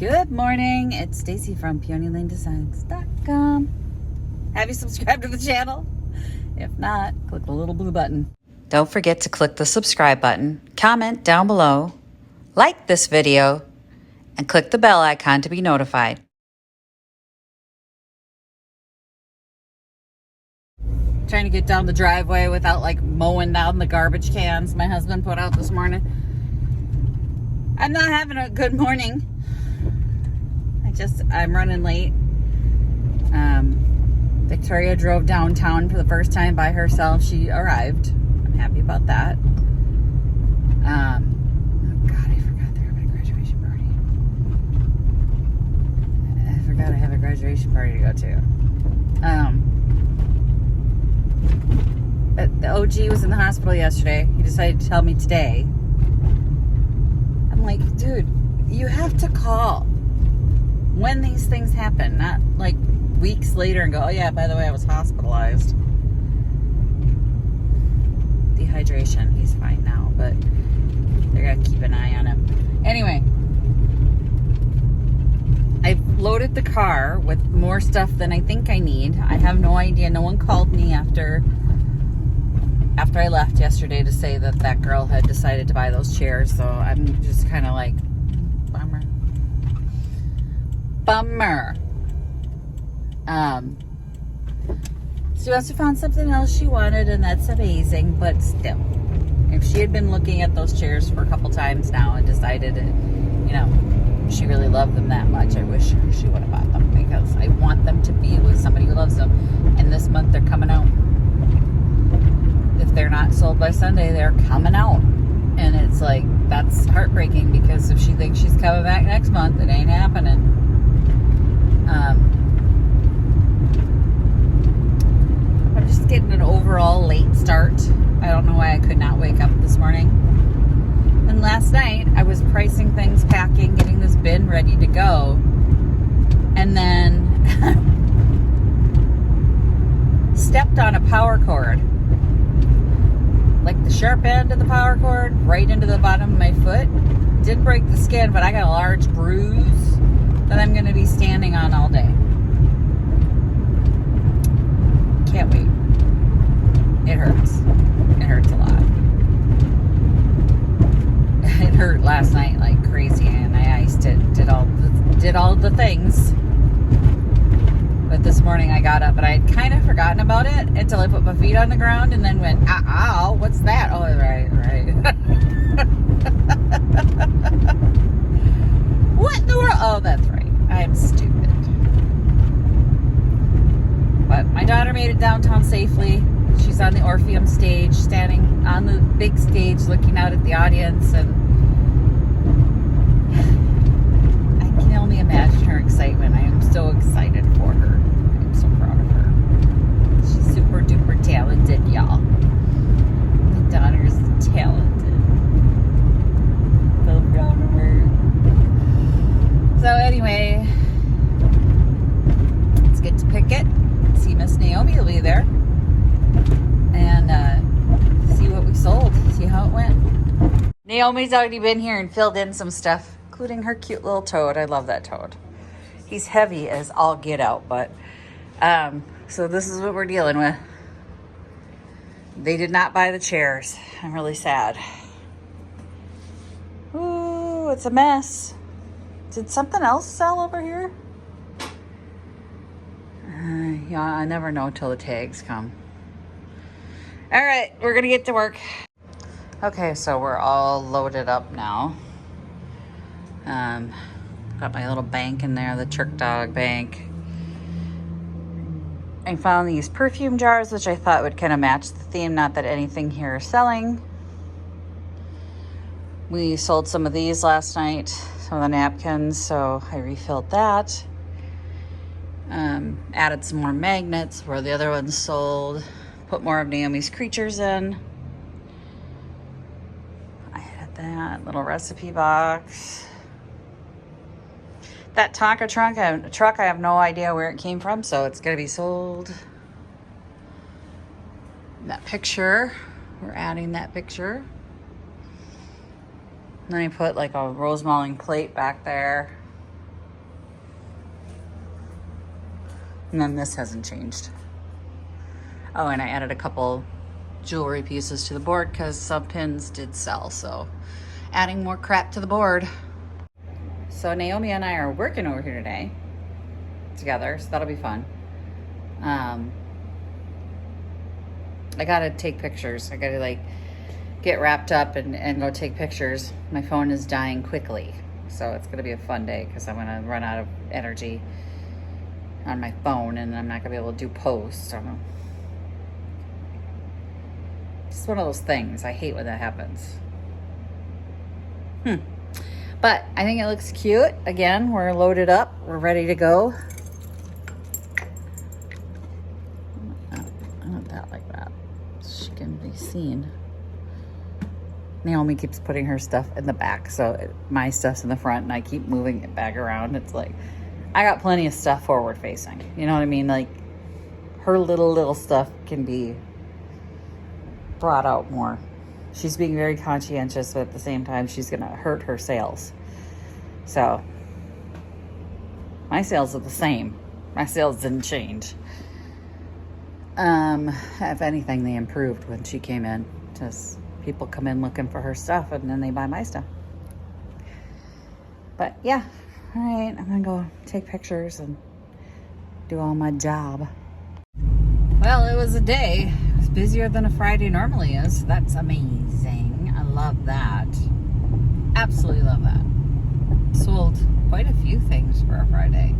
Good morning, it's Stacy from PeonyLaneDesigns.com. Have you subscribed to the channel? If not, click the little blue button. Don't forget to click the subscribe button, comment down below, like this video, and click the bell icon to be notified. Trying to get down the driveway without like mowing down the garbage cans my husband put out this morning. I'm not having a good morning. I'm running late. Victoria drove downtown for the first time by herself. She arrived. I'm happy about that. Oh God, I forgot they're having a graduation party. I forgot I have a graduation party to go to. But the OG was in the hospital yesterday. He decided to tell me today. I'm like, dude, you have to call when these things happen, not like weeks later and go, oh yeah, by the way, I was hospitalized. Dehydration. He's fine now, but they're gonna keep an eye on him. Anyway, I've loaded the car with more stuff than I think I need. I have no idea. No one called me after I left yesterday to say that that girl had decided to buy those chairs, so I'm just kind of like, bummer. She must have found something else she wanted, and that's amazing, but still, if she had been looking at those chairs for a couple times now and decided, she really loved them that much, I wish she would have bought them, because I want them to be with somebody who loves them. And this month they're coming out. If they're not sold by Sunday, they're coming out. And it's like, that's heartbreaking, because if she thinks she's coming back next month, it ain't happening. I'm just getting an overall late start. I don't know why I could not wake up this morning. And last night, I was pricing things, packing, getting this bin ready to go. And then stepped on a power cord. Like the sharp end of the power cord, right into the bottom of my foot. Did break the skin, but I got a large bruise that I'm going to be standing on all day. Can't wait. It hurts. It hurts a lot. It hurt last night like crazy, and I iced it, did all the things. But this morning I got up, and I had kind of forgotten about it until I put my feet on the ground and then went, ow, what's that? Oh, right. What in the world? Oh, that's right. I'm stupid. But my daughter made it downtown safely. She's on the Orpheum stage, standing on the big stage, looking out at the audience, and I can only imagine her excitement. I am so excited for her. I'm so proud of her. She's super duper talented, y'all. My daughter's talented. So proud of her. So anyway, let's get to Pickett. See Miss Naomi will be there. And see what we sold. See how it went. Naomi's already been here and filled in some stuff, including her cute little toad. I love that toad. He's heavy as all get out, but so this is what we're dealing with. They did not buy the chairs. I'm really sad. Ooh, it's a mess. Did something else sell over here? Yeah, I never know till the tags come. All right, we're gonna get to work. Okay, so we're all loaded up now. Got my little bank in there, the Trick Dog bank. I found these perfume jars, which I thought would kind of match the theme. Not that anything here is selling. We sold some of these last night, some of the napkins, so I refilled that. Added some more magnets where the other ones sold. Put more of Naomi's creatures in. I had that little recipe box. That Tonka truck, I have no idea where it came from, so it's gonna be sold. That picture, we're adding that picture. And then I put like a rose mulling plate back there. And then this hasn't changed. Oh, and I added a couple jewelry pieces to the board because some pins did sell, so adding more crap to the board. So Naomi and I are working over here today together, so that'll be fun. I gotta take pictures. I gotta like get wrapped up and go take pictures. My phone is dying quickly, so it's gonna be a fun day because I'm gonna run out of energy on my phone and I'm not gonna be able to do posts. I don't know. It's one of those things. I hate when that happens. But I think it looks cute. Again, we're loaded up. We're ready to go. I want that like that. She can be seen. Naomi keeps putting her stuff in the back, so my stuff's in the front, and I keep moving it back around. It's like, I got plenty of stuff forward facing. You know what I mean? Like, her little stuff can be brought out more. She's being very conscientious, but at the same time, she's going to hurt her sales. So, my sales are the same. My sales didn't change. If anything, they improved when she came in. Just people come in looking for her stuff, and then they buy my stuff. But yeah, all right, I'm gonna go take pictures and do all my job. Well, it was a day. It was busier than a Friday normally is. That's amazing. I love that. Absolutely love that. Sold quite a few things for a Friday.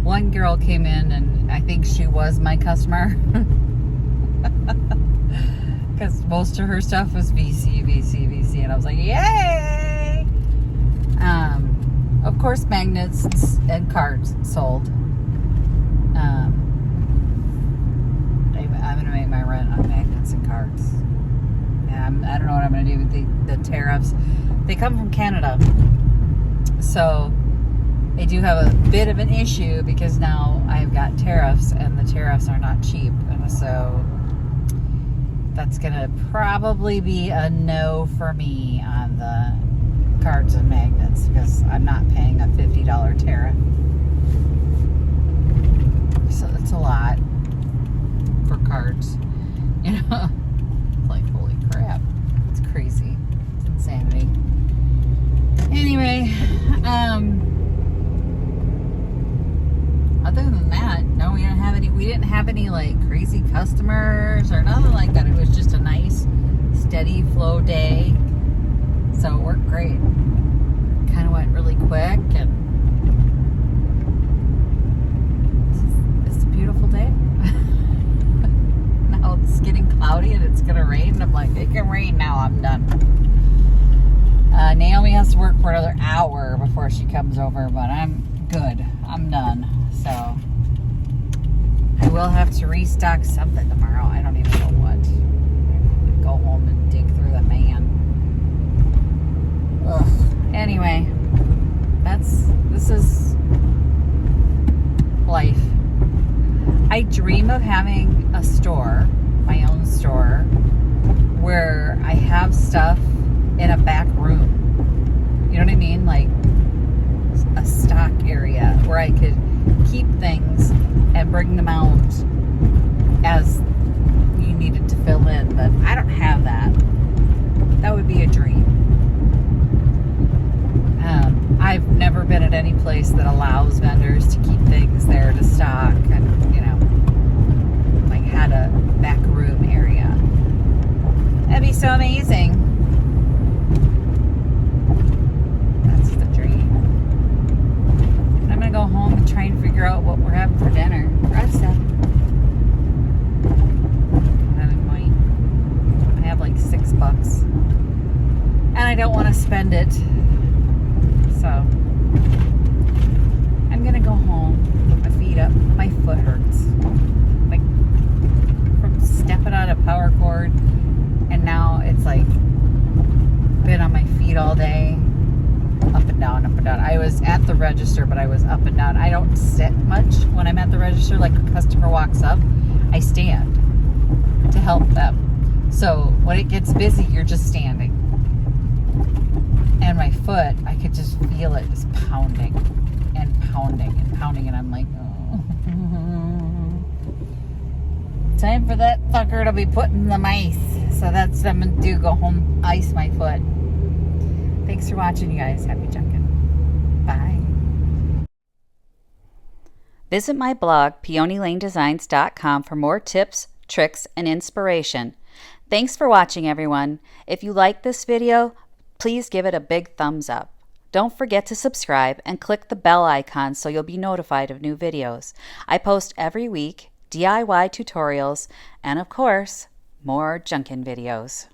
One girl came in, and I think she was my customer. Because most of her stuff was VC. And I was like, yay! Of course, magnets and cards sold. I'm going to make my rent on magnets and cards. And I don't know what I'm going to do with the tariffs. They come from Canada. So they do have a bit of an issue because now I've got tariffs, and the tariffs are not cheap. And so that's going to probably be a no for me on the cards and magnets because I'm not paying a $50 tariff. So that's a lot for cards. You know, it's like, holy crap. It's crazy. It's insanity. Anyway, other than that, no, we didn't have any like crazy customers or nothing like that. It was just a nice, steady flow day. So it worked great. Kind of went really quick, and it's a beautiful day. Now it's getting cloudy and it's gonna rain, and I'm like, it can rain now, I'm done. Naomi has to work for another hour before she comes over, but I'm good. I'm done. So I will have to restock something tomorrow. I don't even know what. Go home and dig through the man. Ugh. Anyway, this is life. I dream of having a store, my own store, where I have stuff in a back room. You know what I mean? Like a stock area where I could keep things and bring them out as you needed to fill in. But I don't have that. That would be a dream. I've never been at any place that allows vendors to keep things there to stock and, you know, like had a back room area. That'd be so amazing. That's the dream. I'm gonna go home and try and figure out what we're having for dinner. Bread stuff. I have like $6, and I don't want to spend it. So I'm gonna go home, put my feet up. My foot hurts, like from stepping on a power cord, and now it's like been on my feet all day, up and down, up and down. I was at the register, but I was up and down. I don't sit much when I'm at the register. Like a customer walks up, I stand to help them. So when it gets busy, you're just standing. And my foot, I could just feel it just pounding and pounding and pounding. And I'm like, oh, Time for that fucker to be put in the ice. So that's what I'm gonna do, go home, ice my foot. Thanks for watching, you guys. Happy junking. Bye. Visit my blog, peonylanedesigns.com, for more tips, tricks, and inspiration. Thanks for watching, everyone. If you like this video, please give it a big thumbs up. Don't forget to subscribe and click the bell icon so you'll be notified of new videos. I post every week DIY tutorials and, of course, more junkin' videos.